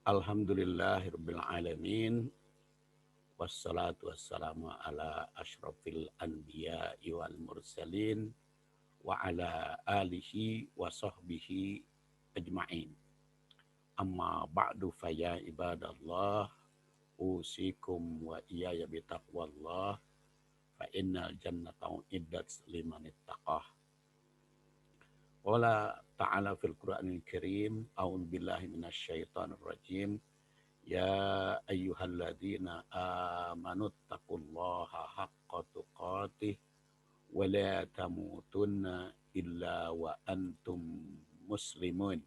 Alhamdulillahirabbil alamin wassalatu wassalamu ala asyrafil anbiya'i wal mursalin wa ala alihi wa sahbihi ajma'in. Amma ba'du faya ibadallah usikum wa iyaya bitaqwallah fa innal jannata uiddat liman ittaqah. Qala ta'ala fil Qur'anil Karim a'udzu billahi minasyaitonir rajim. Ya ayyuhalladzina amanu taqullaha haqqa tuqatih wa la tamutunna illa wa antum muslimun.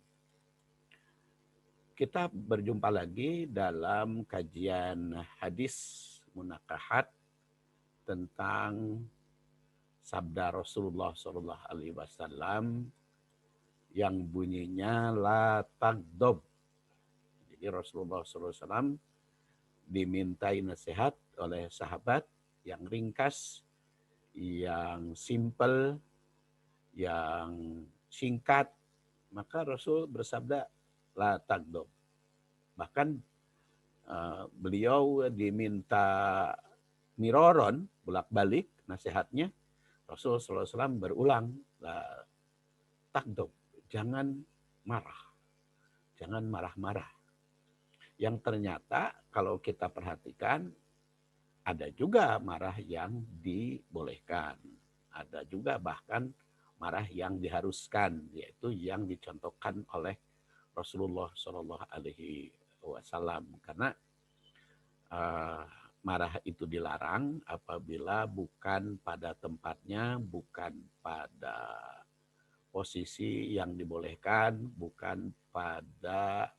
Kita berjumpa lagi dalam kajian hadis munakahat tentang sabda Rasulullah Shallallahu Alaihi Wasallam yang bunyinya la tagdob. Jadi Rasulullah SAW dimintai nasihat oleh sahabat yang ringkas, yang simple, yang singkat. Maka Rasul bersabda la tagdob. Bahkan beliau diminta miroron, bolak-balik nasihatnya. Rasul SAW berulang la tagdob. Jangan marah. Jangan marah-marah. Yang ternyata kalau kita perhatikan, ada juga marah yang dibolehkan. Ada juga bahkan marah yang diharuskan, yaitu yang dicontohkan oleh Rasulullah Shallallahu Alaihi Wasallam. Karena marah itu dilarang apabila bukan pada tempatnya, bukan pada posisi yang dibolehkan, bukan pada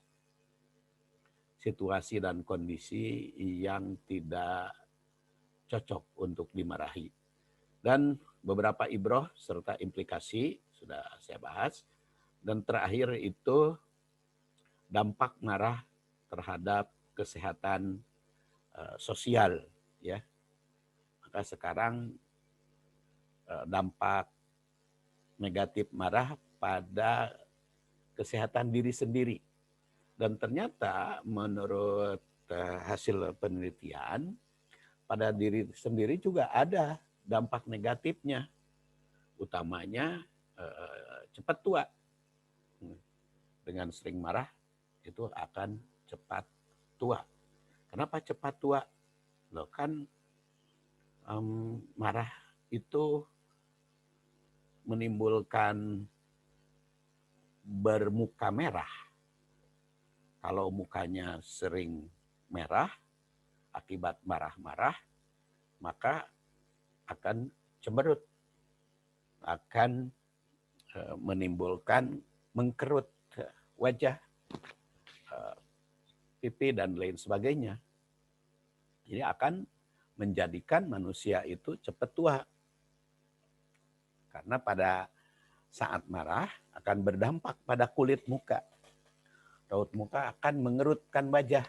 situasi dan kondisi yang tidak cocok untuk dimarahi. Dan beberapa ibroh serta implikasi sudah saya bahas. Dan terakhir itu dampak marah terhadap kesehatan sosial, ya. Maka sekarang dampak negatif marah pada kesehatan diri sendiri. Dan ternyata menurut hasil penelitian, pada diri sendiri juga ada dampak negatifnya. Utamanya cepat tua. Dengan sering marah itu akan cepat tua. Kenapa cepat tua? Loh kan marah itu menimbulkan bermuka merah. Kalau mukanya sering merah akibat marah-marah, maka akan cemberut, akan menimbulkan mengkerut wajah, pipi, dan lain sebagainya. Jadi akan menjadikan manusia itu cepat tua. Karena pada saat marah akan berdampak pada kulit muka. Raut muka akan mengerutkan wajah.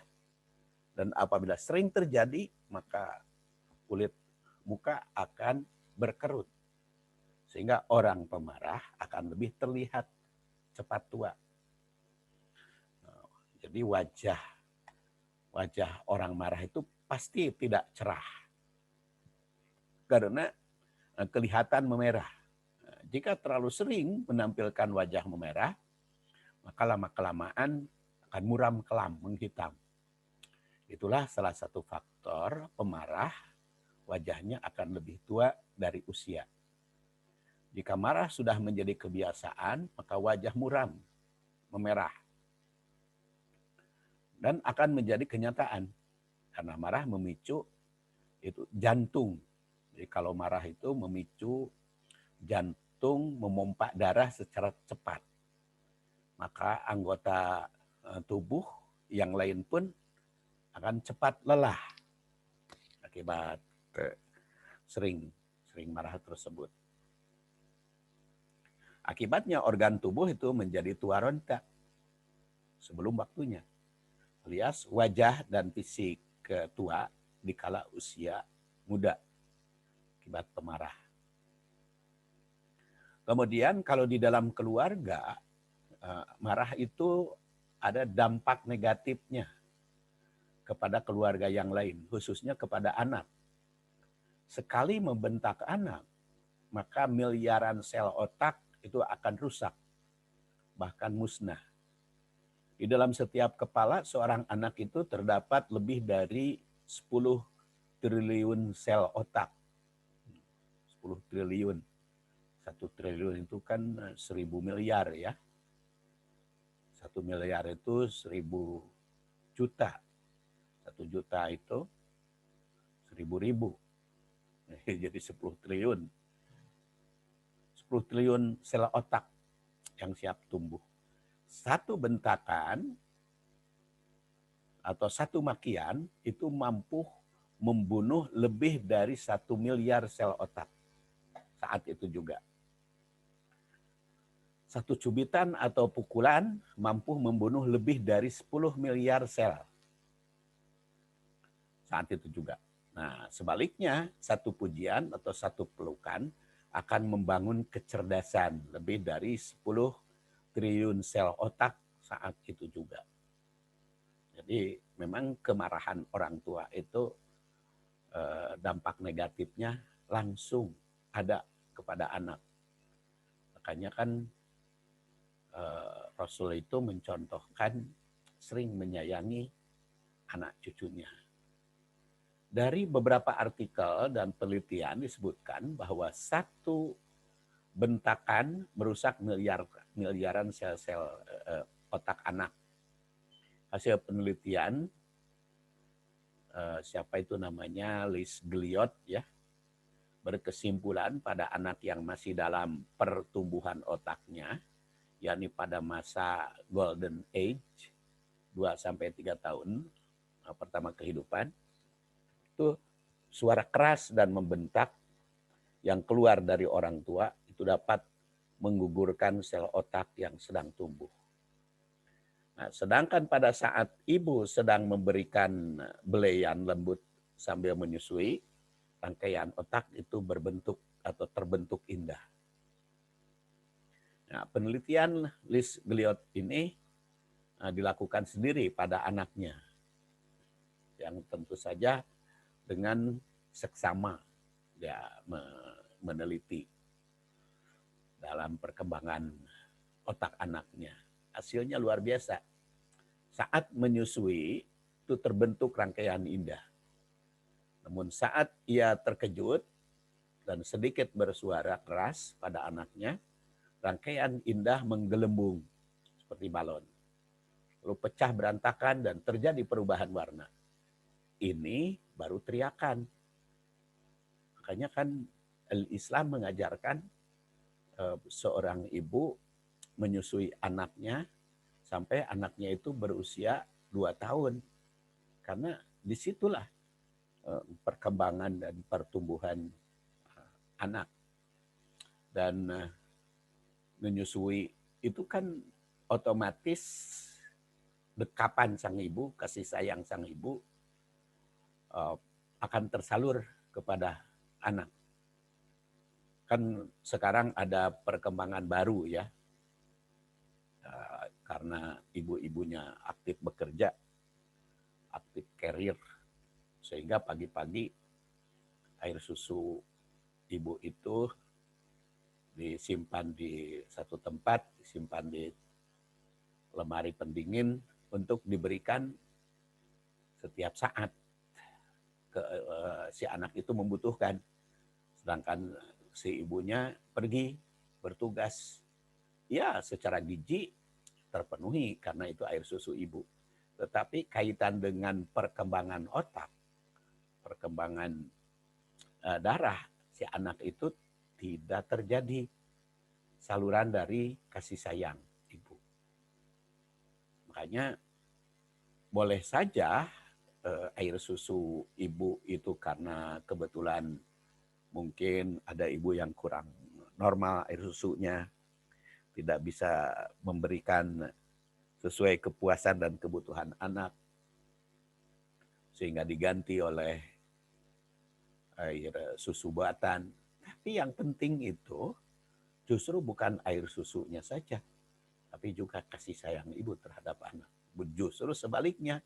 Dan apabila sering terjadi, maka kulit muka akan berkerut. Sehingga orang pemarah akan lebih terlihat cepat tua. Jadi wajah orang marah itu pasti tidak cerah. Karena kelihatan memerah. Jika terlalu sering menampilkan wajah memerah, maka lama-kelamaan akan muram kelam, menghitam. Itulah salah satu faktor pemarah, wajahnya akan lebih tua dari usia. Jika marah sudah menjadi kebiasaan, maka wajah muram, memerah. Dan akan menjadi kenyataan. Karena marah memicu itu jantung. Jadi kalau marah itu memicu jantung memompa darah secara cepat. Maka anggota tubuh yang lain pun akan cepat lelah akibat sering marah tersebut. Akibatnya organ tubuh itu menjadi tua renta sebelum waktunya. Alias wajah dan fisik tua dikala usia muda akibat pemarah. Kemudian kalau di dalam keluarga, marah itu ada dampak negatifnya kepada keluarga yang lain, khususnya kepada anak. Sekali membentak anak, maka miliaran sel otak itu akan rusak, bahkan musnah. Di dalam setiap kepala seorang anak itu terdapat lebih dari 10 triliun sel otak. 10 triliun. 1 triliun itu kan 1000 miliar ya. 1 miliar itu 1000 juta. 1 juta itu 1000 ribu. Jadi 10 triliun. 10 triliun sel otak yang siap tumbuh. Satu bentakan atau satu makian itu mampu membunuh lebih dari 1 miliar sel otak saat itu juga. Satu cubitan atau pukulan mampu membunuh lebih dari 10 miliar sel saat itu juga. Nah, sebaliknya satu pujian atau satu pelukan akan membangun kecerdasan lebih dari 10 triliun sel otak saat itu juga. Jadi memang kemarahan orang tua itu dampak negatifnya langsung ada kepada anak. Makanya kan Rasul itu mencontohkan sering menyayangi anak cucunya. Dari beberapa artikel dan penelitian disebutkan bahwa satu bentakan merusak miliaran sel-sel otak anak. Hasil penelitian siapa itu namanya Liz Gliot ya, berkesimpulan pada anak yang masih dalam pertumbuhan otaknya, yakni pada masa golden age 2-3 tahun pertama kehidupan, itu suara keras dan membentak yang keluar dari orang tua itu dapat menggugurkan sel otak yang sedang tumbuh. Nah, sedangkan pada saat ibu sedang memberikan belean lembut sambil menyusui, rangkaian otak itu berbentuk atau terbentuk indah. Nah, penelitian Liz Gliot ini dilakukan sendiri pada anaknya, yang tentu saja dengan seksama dia meneliti dalam perkembangan otak anaknya. Hasilnya luar biasa. Saat menyusui itu terbentuk rangkaian indah. Namun saat ia terkejut dan sedikit bersuara keras pada anaknya, rangkaian indah menggelembung seperti balon. Lalu pecah berantakan dan terjadi perubahan warna. Ini baru teriakan. Makanya kan Islam mengajarkan seorang ibu menyusui anaknya sampai anaknya itu berusia 2 tahun. Karena disitulah perkembangan dan pertumbuhan anak. Dan menyusui itu kan otomatis dekapan sang ibu, kasih sayang sang ibu akan tersalur kepada anak. Kan sekarang ada perkembangan baru ya, karena ibu-ibunya aktif bekerja, aktif carrier, sehingga pagi-pagi air susu ibu itu disimpan di satu tempat, disimpan di lemari pendingin untuk diberikan setiap saat ke si anak itu membutuhkan. Sedangkan si ibunya pergi bertugas. Ya, secara gizi terpenuhi karena itu air susu ibu. Tetapi kaitan dengan perkembangan otak, perkembangan darah si anak itu tidak terjadi saluran dari kasih sayang ibu. Makanya boleh saja air susu ibu itu karena kebetulan mungkin ada ibu yang kurang normal air susunya, tidak bisa memberikan sesuai kepuasan dan kebutuhan anak, sehingga diganti oleh air susu buatan. Tapi yang penting itu justru bukan air susunya saja, tapi juga kasih sayang ibu terhadap anak. Justru sebaliknya,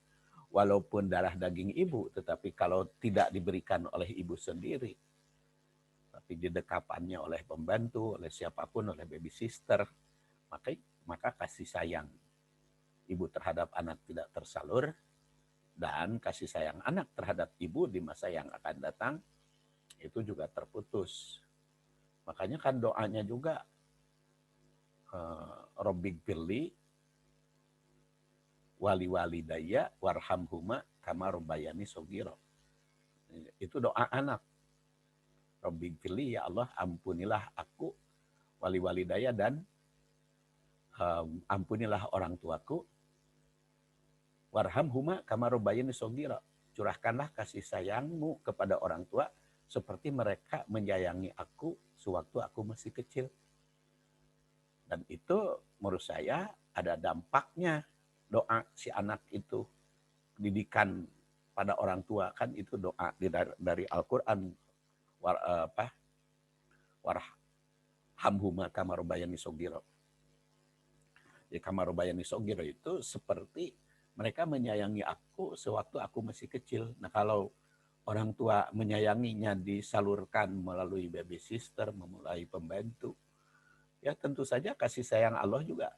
walaupun darah daging ibu, tetapi kalau tidak diberikan oleh ibu sendiri, tapi didekapannya oleh pembantu, oleh siapapun, oleh baby sister, maka kasih sayang ibu terhadap anak tidak tersalur, dan kasih sayang anak terhadap ibu di masa yang akan datang itu juga terputus. Makanya kan doanya juga Robbik Firli wali daya warhamhuma kama rabbayani shogiro. Itu doa anak. Robbik Firli, ya Allah ampunilah aku wali daya dan ampunilah orang tuaku. Warhamhuma kama rabbayani shogiro. Curahkanlah kasih sayangmu kepada orang tua seperti mereka menyayangi aku sewaktu aku masih kecil. Dan itu menurut saya ada dampaknya doa si anak itu. Didikan pada orang tua kan itu doa dari Al-Quran. Warhamhuma kama rabbayani shogiro. Jadi kama rabbayani shogiro itu seperti mereka menyayangi aku sewaktu aku masih kecil. Nah kalau orang tua menyayanginya disalurkan melalui baby sister, melalui pembantu, ya tentu saja kasih sayang Allah juga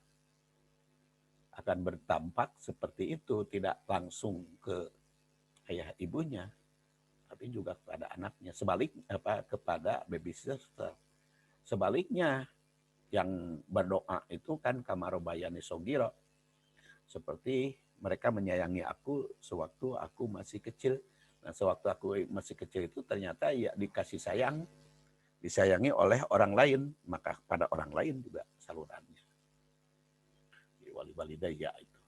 akan berdampak seperti itu, tidak langsung ke ayah ibunya, tapi juga kepada anaknya. Kepada baby sister. Sebaliknya, yang berdoa itu kan kama rabbayani shogiro, seperti mereka menyayangi aku sewaktu aku masih kecil. Nah, sewaktu aku masih kecil itu ternyata ya dikasih sayang, disayangi oleh orang lain, maka pada orang lain juga salurannya. Jadi wali daya itu.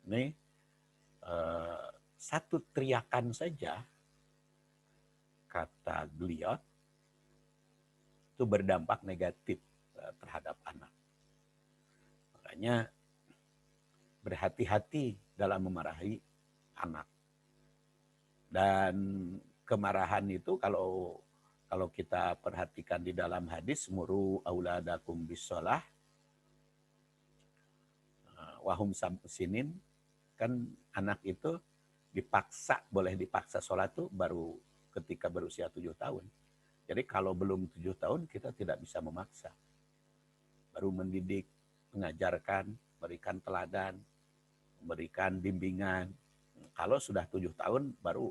Ini satu teriakan saja, kata Gliot, itu berdampak negatif terhadap anak. Makanya berhati-hati dalam memarahi anak. Dan kemarahan itu kalau kita perhatikan di dalam hadis, muru auladakum bisolah wahum sinin, kan anak itu boleh dipaksa sholat tuh baru ketika berusia 7 tahun. Jadi kalau belum 7 tahun kita tidak bisa memaksa. Baru mendidik, mengajarkan, berikan teladan, memberikan bimbingan. Kalau sudah 7 tahun baru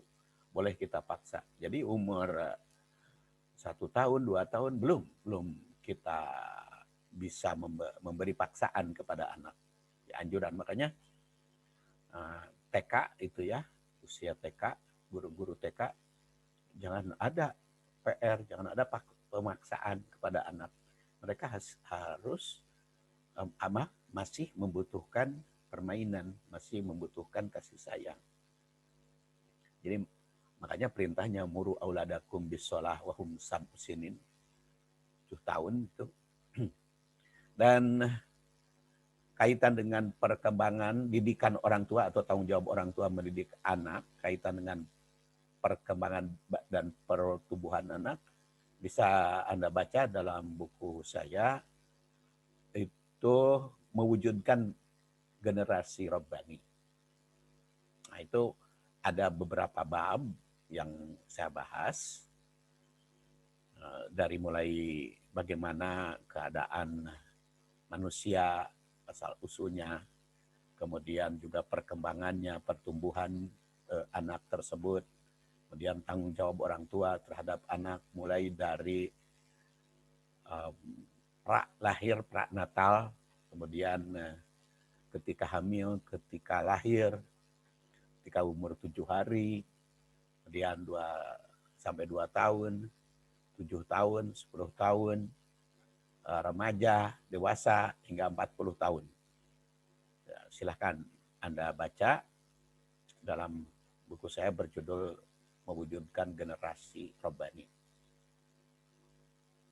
boleh kita paksa. Jadi umur 1 tahun, 2 tahun belum kita bisa memberi paksaan kepada anak. Anjuran, makanya TK itu ya, usia TK, guru-guru TK, jangan ada PR, jangan ada pemaksaan kepada anak. Mereka harus masih membutuhkan permainan, masih membutuhkan kasih sayang. Jadi makanya perintahnya muru auladakum bisolah wahum sinin, 7 tahun itu. Dan kaitan dengan perkembangan didikan orang tua atau tanggung jawab orang tua mendidik anak, kaitan dengan perkembangan dan pertumbuhan anak, bisa Anda baca dalam buku saya, itu mewujudkan generasi Rabbani. Nah itu ada beberapa bab yang saya bahas, dari mulai bagaimana keadaan manusia, asal usulnya, kemudian juga perkembangannya, pertumbuhan anak tersebut, kemudian tanggung jawab orang tua terhadap anak, mulai dari lahir, pranatal, kemudian ketika hamil, ketika lahir, ketika umur 7 hari, kemudian 2 sampai 2 tahun, 7 tahun, 10 tahun, remaja, dewasa, hingga 40 tahun. Ya, silahkan Anda baca dalam buku saya berjudul Mewujudkan Generasi Rabbani.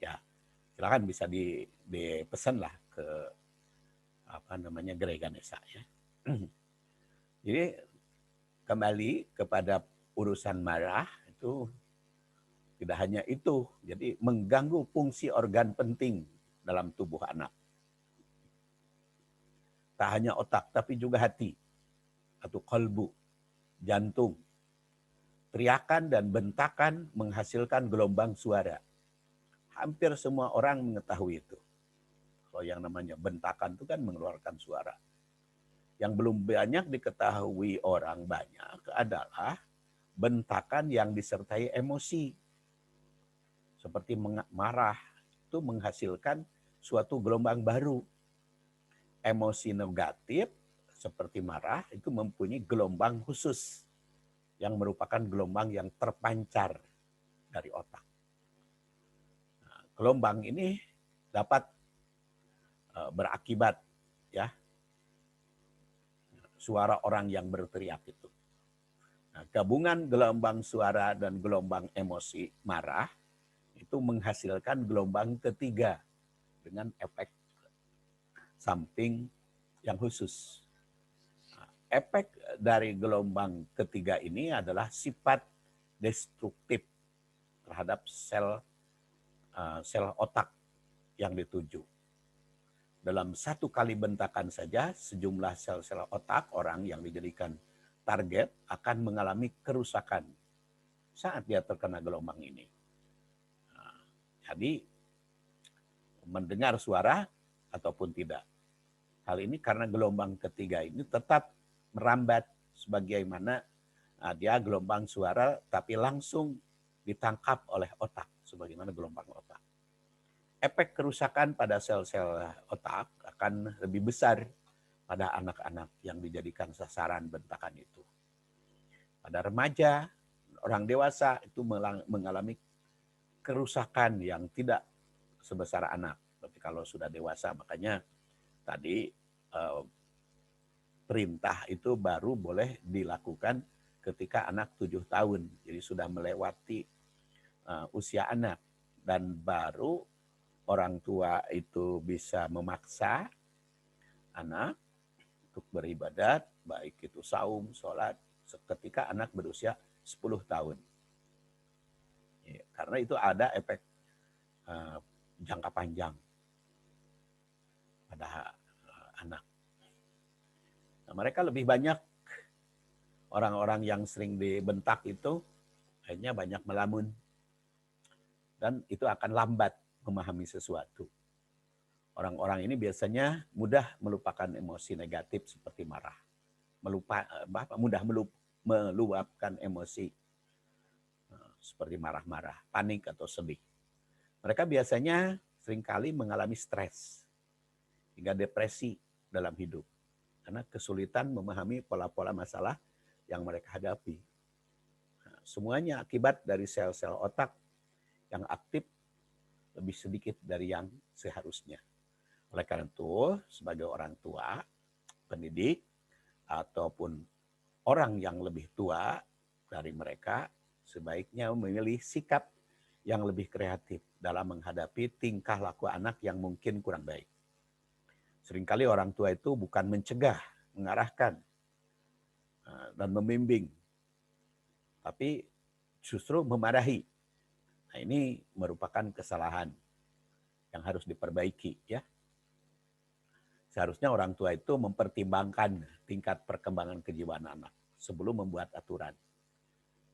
Ya, silahkan bisa dipesan lah ke Gereja Ganesa ya. Jadi kembali kepada urusan marah itu tidak hanya itu, jadi mengganggu fungsi organ penting dalam tubuh anak. Tak hanya otak, tapi juga hati atau kalbu, jantung. Teriakan dan bentakan menghasilkan gelombang suara. Hampir semua orang mengetahui itu. Kalau yang namanya bentakan itu kan mengeluarkan suara. Yang belum banyak diketahui orang banyak adalah bentakan yang disertai emosi. Seperti marah, itu menghasilkan suatu gelombang baru. Emosi negatif seperti marah itu mempunyai gelombang khusus yang merupakan gelombang yang terpancar dari otak. Nah, gelombang ini dapat berakibat ya suara orang yang berteriak itu. Nah, gabungan gelombang suara dan gelombang emosi marah itu menghasilkan gelombang ketiga dengan efek samping yang khusus. Efek dari gelombang ketiga ini adalah sifat destruktif terhadap sel otak yang dituju. Dalam satu kali bentakan saja, sejumlah sel-sel otak orang yang dijadikan target akan mengalami kerusakan saat dia terkena gelombang ini. Jadi, mendengar suara ataupun tidak. Hal ini karena gelombang ketiga ini tetap merambat sebagaimana dia gelombang suara tapi langsung ditangkap oleh otak sebagaimana gelombang otak. Efek kerusakan pada sel-sel otak akan lebih besar pada anak-anak yang dijadikan sasaran bentakan itu. Pada remaja, orang dewasa itu mengalami kerusakan yang tidak sebesar anak. Tapi kalau sudah dewasa, makanya tadi perintah itu baru boleh dilakukan ketika anak 7 tahun. Jadi sudah melewati usia anak. Dan baru orang tua itu bisa memaksa anak untuk beribadat, baik itu saum, sholat, ketika anak berusia 10 tahun. Ya, karena itu ada efek jangka panjang pada anak. Nah, mereka lebih banyak orang-orang yang sering dibentak itu akhirnya banyak melamun. Dan itu akan lambat memahami sesuatu. Orang-orang ini biasanya mudah melupakan emosi negatif seperti marah. Mudah meluapkan emosi seperti marah-marah, panik atau sedih. Mereka biasanya seringkali mengalami stres hingga depresi dalam hidup. Karena kesulitan memahami pola-pola masalah yang mereka hadapi. Nah, semuanya akibat dari sel-sel otak yang aktif lebih sedikit dari yang seharusnya. Oleh karena itu, sebagai orang tua, pendidik, ataupun orang yang lebih tua dari mereka, sebaiknya memilih sikap yang lebih kreatif dalam menghadapi tingkah laku anak yang mungkin kurang baik. Seringkali orang tua itu bukan mencegah, mengarahkan, dan membimbing, tapi justru memarahi. Nah, ini merupakan kesalahan yang harus diperbaiki, ya. Seharusnya orang tua itu mempertimbangkan tingkat perkembangan kejiwaan anak sebelum membuat aturan.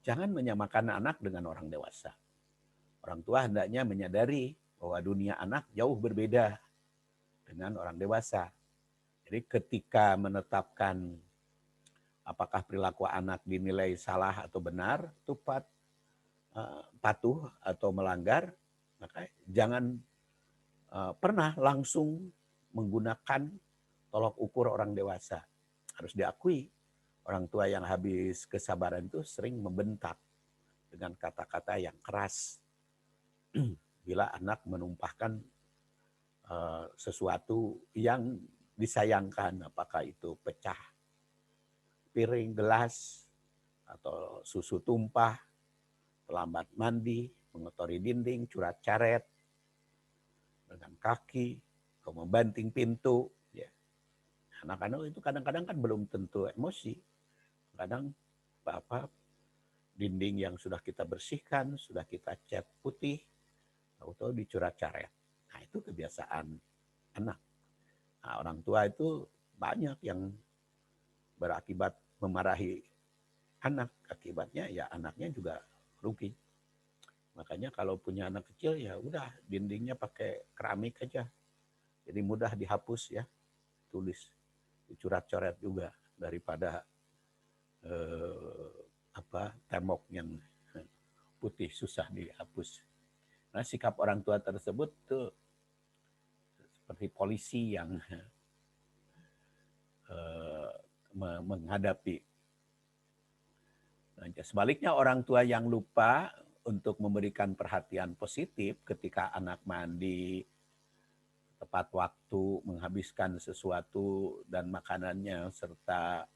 Jangan menyamakan anak dengan orang dewasa. Orang tua hendaknya menyadari bahwa dunia anak jauh berbeda dengan orang dewasa. Jadi ketika menetapkan apakah perilaku anak dinilai salah atau benar, tepat, patuh atau melanggar, maka jangan pernah langsung menggunakan tolok ukur orang dewasa. Harus diakui, orang tua yang habis kesabaran itu sering membentak dengan kata-kata yang keras. Bila anak menumpahkan sesuatu yang disayangkan, apakah itu pecah piring, gelas, atau susu tumpah, terlambat mandi, mengotori dinding, curat-caret dengan kaki, atau membanting pintu. Ya. Anak-anak itu kadang-kadang kan belum tentu emosi. Kadang dinding yang sudah kita bersihkan, sudah kita cat putih, atau dicurat-caret. Nah, itu kebiasaan anak. Nah, orang tua itu banyak yang berakibat memarahi anak. Akibatnya ya anaknya juga rugi. Makanya kalau punya anak kecil ya udah dindingnya pakai keramik aja. Jadi mudah dihapus ya, tulis, dicoret-coret juga daripada tembok yang putih susah dihapus. Nah, sikap orang tua tersebut tuh seperti polisi yang menghadapi. Nah, sebaliknya orang tua yang lupa untuk memberikan perhatian positif ketika anak mandi tepat waktu, menghabiskan sesuatu dan makanannya serta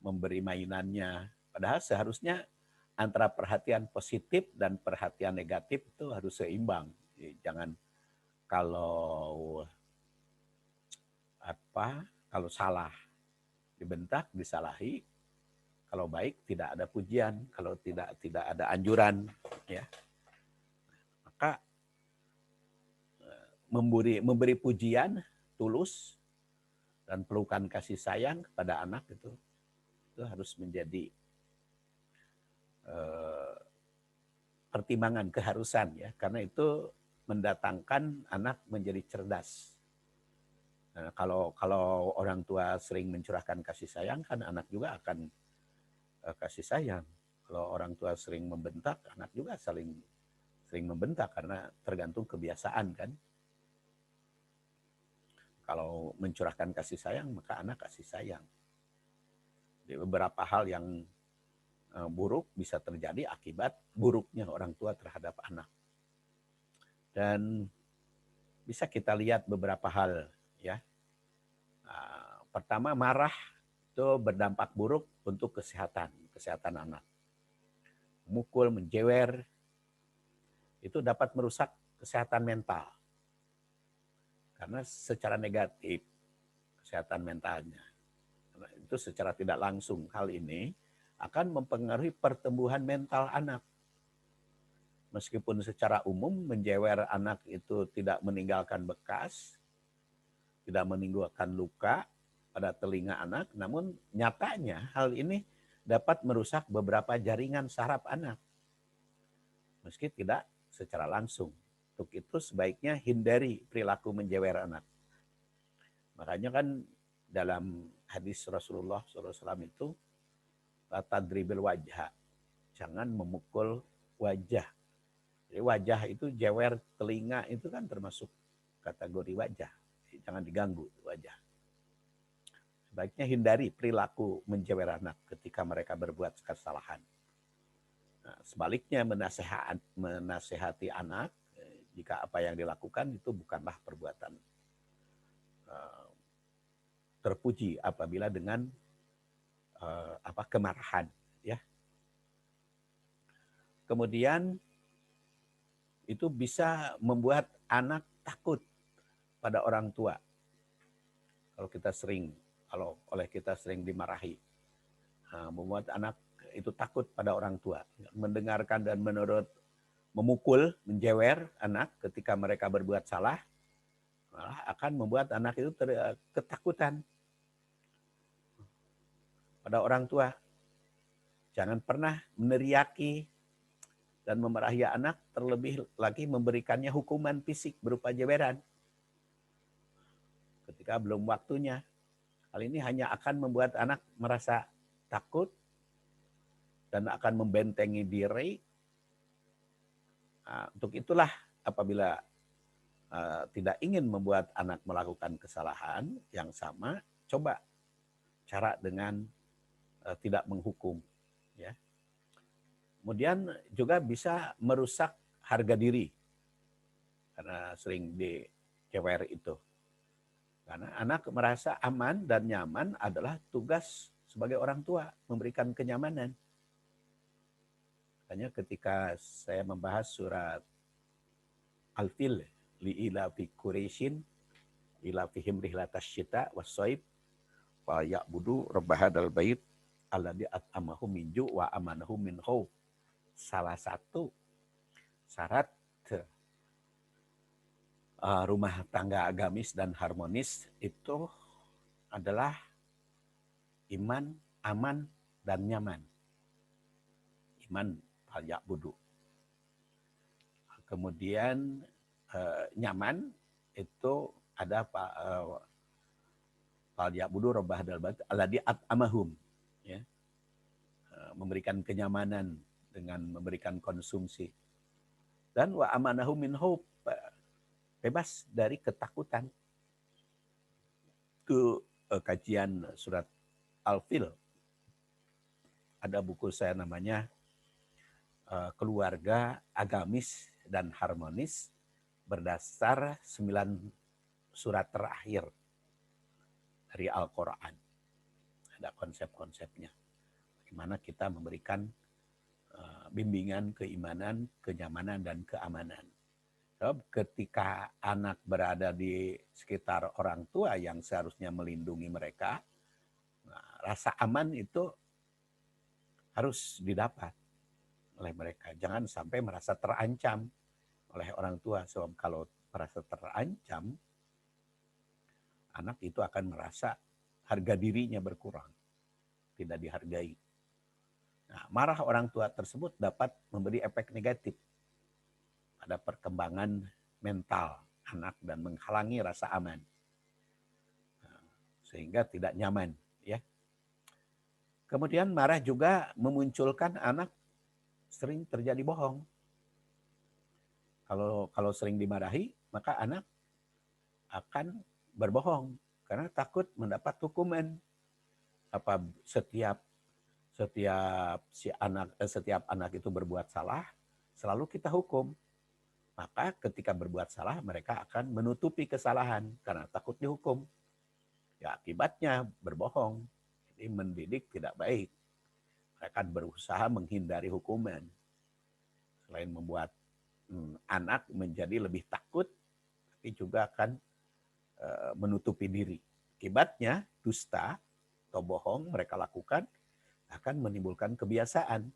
memberi mainannya. Padahal seharusnya antara perhatian positif dan perhatian negatif itu harus seimbang. Jangan kalau kalau salah dibentak, disalahi, kalau baik tidak ada pujian, kalau tidak ada anjuran, ya. Maka memberi pujian tulus dan pelukan kasih sayang kepada anak itu harus menjadi pertimbangan, keharusan ya, karena itu mendatangkan anak menjadi cerdas. Nah, kalau orang tua sering mencurahkan kasih sayang, kan anak juga akan kasih sayang. Kalau orang tua sering membentak, anak juga sering membentak karena tergantung kebiasaan kan. Kalau mencurahkan kasih sayang, maka anak kasih sayang. Jadi beberapa hal yang buruk bisa terjadi akibat buruknya orang tua terhadap anak. Dan bisa kita lihat beberapa hal ya. Pertama, marah itu berdampak buruk untuk kesehatan anak. Memukul, menjewer, itu dapat merusak kesehatan mental. Karena secara negatif kesehatan mentalnya. Itu secara tidak langsung hal ini akan mempengaruhi pertumbuhan mental anak. Meskipun secara umum menjewer anak itu tidak meninggalkan bekas, tidak menimbulkan luka pada telinga anak, namun nyatanya hal ini dapat merusak beberapa jaringan saraf anak. Meski tidak secara langsung. Untuk itu sebaiknya hindari perilaku menjewer anak. Makanya kan dalam hadis Rasulullah SAW itu, tadribil wajah, jangan memukul wajah. Jadi wajah itu jewer telinga itu kan termasuk kategori wajah. Jadi jangan diganggu wajah. Sebaiknya hindari perilaku menjewer anak ketika mereka berbuat kesalahan. Nah, sebaliknya menasehati anak jika apa yang dilakukan itu bukanlah perbuatan terpuji apabila dengan kemarahan, ya. Kemudian itu bisa membuat anak takut pada orang tua. Kalau oleh kita sering dimarahi, membuat anak itu takut pada orang tua, mendengarkan dan memukul, menjewer anak ketika mereka berbuat salah, malah akan membuat anak itu ketakutan pada orang tua. Jangan pernah meneriaki dan memarahi anak, terlebih lagi memberikannya hukuman fisik berupa jeweran ketika belum waktunya. Hal ini hanya akan membuat anak merasa takut dan akan membentengi diri. Nah, untuk itulah apabila tidak ingin membuat anak melakukan kesalahan yang sama, coba cara dengan tidak menghukum. Ya. Kemudian juga bisa merusak harga diri karena sering dijewer itu. Karena anak merasa aman dan nyaman adalah tugas sebagai orang tua, memberikan kenyamanan. Makanya ketika saya membahas surat Al-Fil, li'ila fi Quraisyin, ila fihim rihlatas syita wassaib, wa ya'budu rabbahadal bait, alladhi at'amahum min ju' wa amanahum min khauf. Salah satu syarat rumah tangga agamis dan harmonis itu adalah iman, aman, dan nyaman. Iman falyabudu. Kemudian nyaman itu ada falyabudu rabb hadzal bait alladzi at'amahum, ya. Memberikan kenyamanan dengan memberikan konsumsi. Dan wa amanahum min khauf, bebas dari ketakutan. Itu kajian surat Al-Fil. Ada buku saya namanya Keluarga Agamis dan Harmonis berdasar 9 surat terakhir dari Al-Quran. Ada konsep-konsepnya. Bagaimana kita memberikan bimbingan keimanan, kenyamanan, dan keamanan. Sebab ketika anak berada di sekitar orang tua yang seharusnya melindungi mereka, rasa aman itu harus didapat oleh mereka. Jangan sampai merasa terancam oleh orang tua. Sebab kalau merasa terancam, anak itu akan merasa harga dirinya berkurang, tidak dihargai. Nah, marah orang tua tersebut dapat memberi efek negatif pada perkembangan mental anak dan menghalangi rasa aman. Sehingga tidak nyaman, ya. Kemudian marah juga memunculkan anak sering terjadi bohong. Kalau sering dimarahi, maka anak akan berbohong karena takut mendapat hukuman. Setiap anak itu berbuat salah, selalu kita hukum. Maka ketika berbuat salah, mereka akan menutupi kesalahan karena takut dihukum. Ya, akibatnya berbohong. Jadi mendidik tidak baik. Mereka akan berusaha menghindari hukuman. Selain membuat anak menjadi lebih takut, tapi juga akan menutupi diri. Akibatnya dusta atau bohong mereka lakukan akan menimbulkan kebiasaan.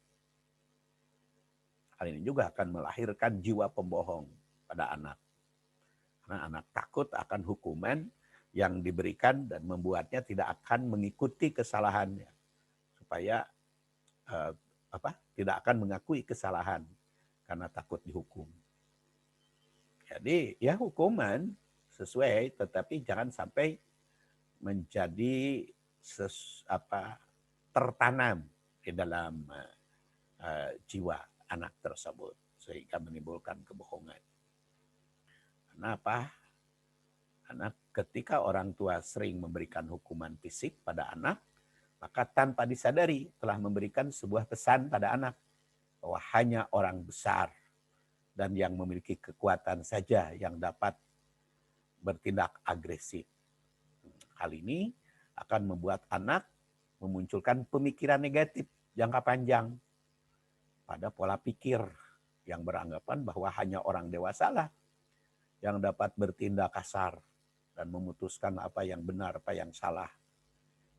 Hal ini juga akan melahirkan jiwa pembohong pada anak. Karena anak takut akan hukuman yang diberikan dan membuatnya tidak akan mengikuti kesalahannya. Supaya tidak akan mengakui kesalahan karena takut dihukum. Jadi ya hukuman sesuai, tetapi jangan sampai menjadi tertanam di dalam jiwa anak tersebut sehingga menimbulkan kebohongan. Kenapa? Karena ketika orang tua sering memberikan hukuman fisik pada anak, maka tanpa disadari telah memberikan sebuah pesan pada anak bahwa hanya orang besar dan yang memiliki kekuatan saja yang dapat bertindak agresif. Hal ini akan membuat anak memunculkan pemikiran negatif jangka panjang pada pola pikir yang beranggapan bahwa hanya orang dewasa lah yang dapat bertindak kasar dan memutuskan apa yang benar, apa yang salah.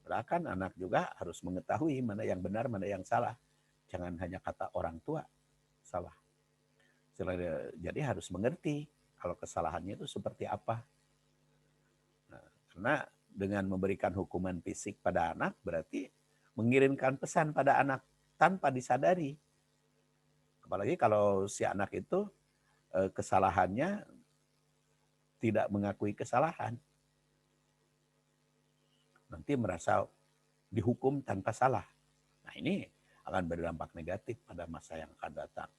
Bahkan anak juga harus mengetahui mana yang benar, mana yang salah. Jangan hanya kata orang tua salah. Jadi harus mengerti kalau kesalahannya itu seperti apa. Nah, karena dengan memberikan hukuman fisik pada anak berarti mengirimkan pesan pada anak tanpa disadari. Apalagi kalau si anak itu kesalahannya tidak mengakui kesalahan. Nanti merasa dihukum tanpa salah. Nah, ini akan berdampak negatif pada masa yang akan datang.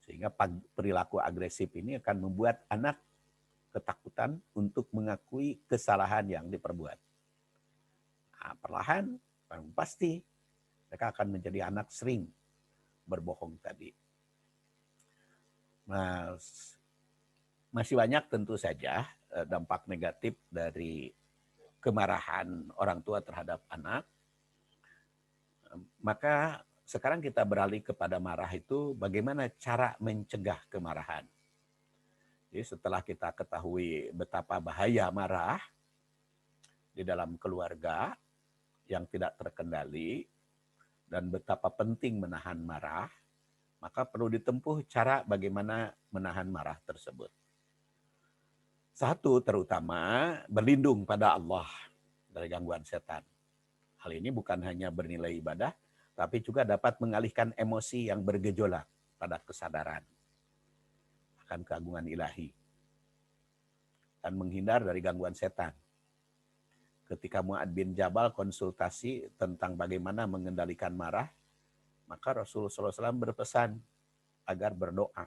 Sehingga perilaku agresif ini akan membuat anak ketakutan untuk mengakui kesalahan yang diperbuat. Nah, perlahan, pasti mereka akan menjadi anak sering berbohong tadi. Nah, masih banyak tentu saja dampak negatif dari kemarahan orang tua terhadap anak. Maka sekarang kita beralih kepada marah itu bagaimana cara mencegah kemarahan. Jadi setelah kita ketahui betapa bahaya marah di dalam keluarga yang tidak terkendali dan betapa penting menahan marah, maka perlu ditempuh cara bagaimana menahan marah tersebut. Satu, terutama berlindung pada Allah dari gangguan setan. Hal ini bukan hanya bernilai ibadah, tapi juga dapat mengalihkan emosi yang bergejolak pada kesadaran akan keagungan ilahi dan menghindar dari gangguan setan. Ketika Mu'ad bin Jabal konsultasi tentang bagaimana mengendalikan marah, maka Rasulullah SAW berpesan agar berdoa,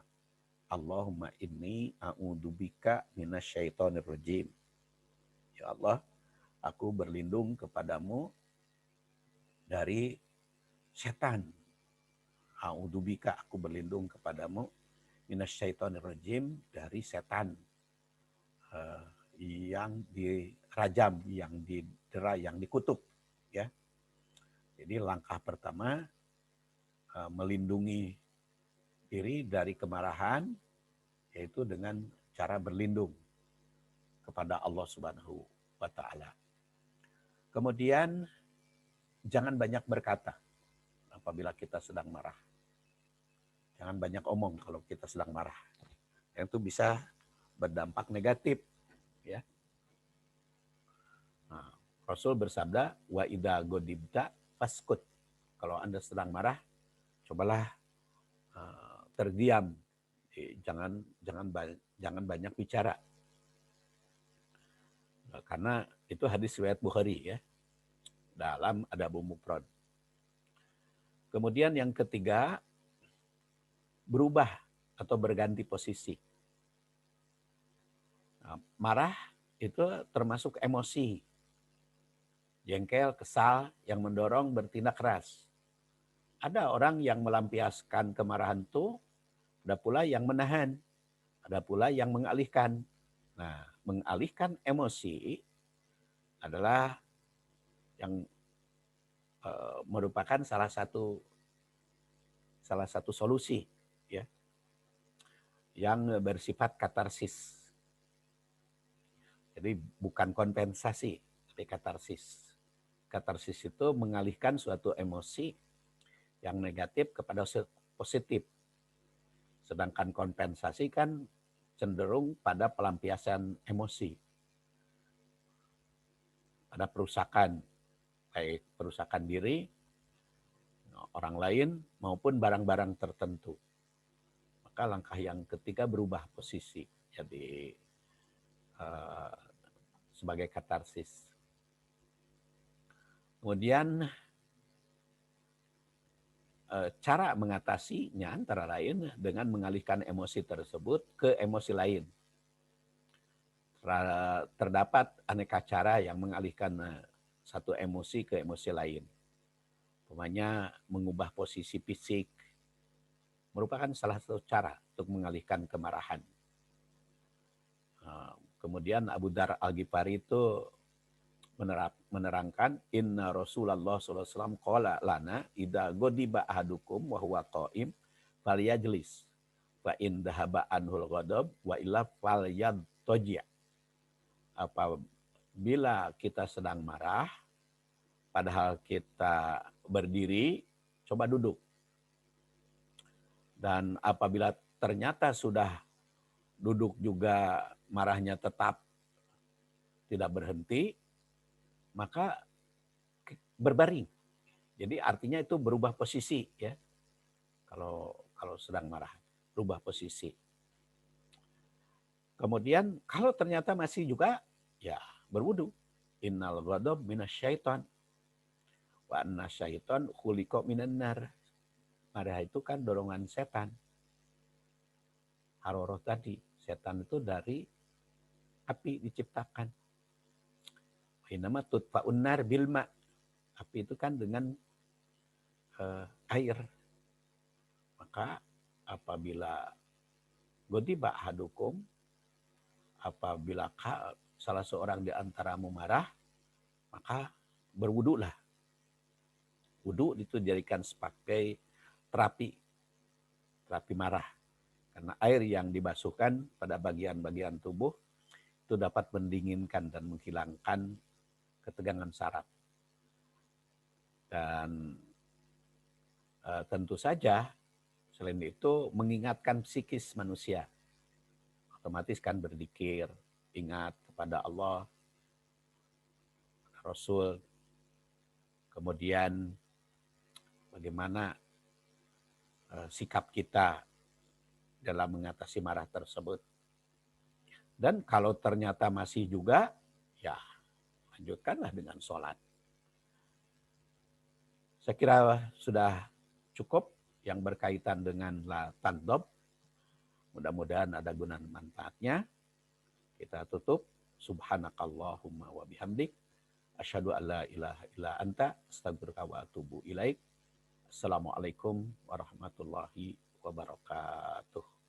Allahumma inni a'udzubika minasyaitonir rajim. Ya Allah, aku berlindung kepadamu dari setan. A'udzubika, aku berlindung kepadamu minasyaitonir rajim, dari setan yang dirajam, yang didera, yang dikutuk, ya. Jadi langkah pertama melindungi diri dari kemarahan yaitu dengan cara berlindung kepada Allah Subhanahu wa taala. Kemudian jangan banyak berkata apabila kita sedang marah. Jangan banyak omong kalau kita sedang marah. Itu bisa berdampak negatif, ya. Nah, Rasul bersabda, wa idza ghadibta faskut. Kalau Anda sedang marah, cobalah terdiam. Jangan banyak bicara. Karena itu hadis riwayat Bukhari, ya. Dalam Adabul Mufrad. Kemudian yang ketiga, berubah atau berganti posisi. Nah, marah itu termasuk emosi. Jengkel, kesal, yang mendorong bertindak keras. Ada orang yang melampiaskan kemarahan itu, ada pula yang menahan, ada pula yang mengalihkan. Nah, mengalihkan emosi adalah yang merupakan salah satu solusi, ya, yang bersifat katarsis. Jadi bukan kompensasi, tapi katarsis. Katarsis itu mengalihkan suatu emosi yang negatif kepada positif. Sedangkan kompensasi kan cenderung pada pelampiasan emosi. Ada perusakan, baik perusakan diri, orang lain, maupun barang-barang tertentu. Maka langkah yang ketiga berubah posisi. Jadi sebagai katarsis. Kemudian cara mengatasinya antara lain dengan mengalihkan emosi tersebut ke emosi lain. Terdapat aneka cara yang mengalihkan satu emosi ke emosi lain. Umpamanya mengubah posisi fisik merupakan salah satu cara untuk mengalihkan kemarahan. Kemudian Abu Dzar Al-Ghifari itu menerangkan inna Rasulullah SAW qala lana idza ghadiba ahadukum wa huwa qa'im falyajlis fa in dhahaba anhul ghadab wa illa falyadtaji'. Apabila kita sedang marah padahal kita berdiri, coba duduk. Dan apabila ternyata sudah duduk juga marahnya tetap tidak berhenti, maka berbaring. Jadi artinya itu berubah posisi, ya. Kalau sedang marah, berubah posisi. Kemudian kalau ternyata masih juga, ya berwudu. Innal ghadab minasyaiton wa anna syaiton khuliqa minan nar. Marah itu kan dorongan setan. Haroroh tadi, setan itu dari api diciptakan. Inama tutfa'un nar bil ma. Api itu kan dengan air. Maka apabila ghadiba ahadukum, apabila salah seorang di antaramu marah, maka berwudulah. Wudu itu dijadikan sebagai terapi marah. Karena air yang dibasuhkan pada bagian-bagian tubuh itu dapat mendinginkan dan menghilangkan ketegangan saraf. Dan tentu saja selain itu mengingatkan psikis manusia. Otomatis kan berzikir, ingat kepada Allah. Rasul, kemudian bagaimana sikap kita dalam mengatasi marah tersebut. Dan kalau ternyata masih juga, ya lanjutkanlah dengan sholat. Saya kira sudah cukup yang berkaitan dengan la taghdab. Mudah-mudahan ada guna manfaatnya. Kita tutup. Subhanakallahumma wa bihamdik. Asyhadu an la ilaha illa anta astaghfiruka wa atubu ilaik. Assalamualaikum warahmatullahi wabarakatuh.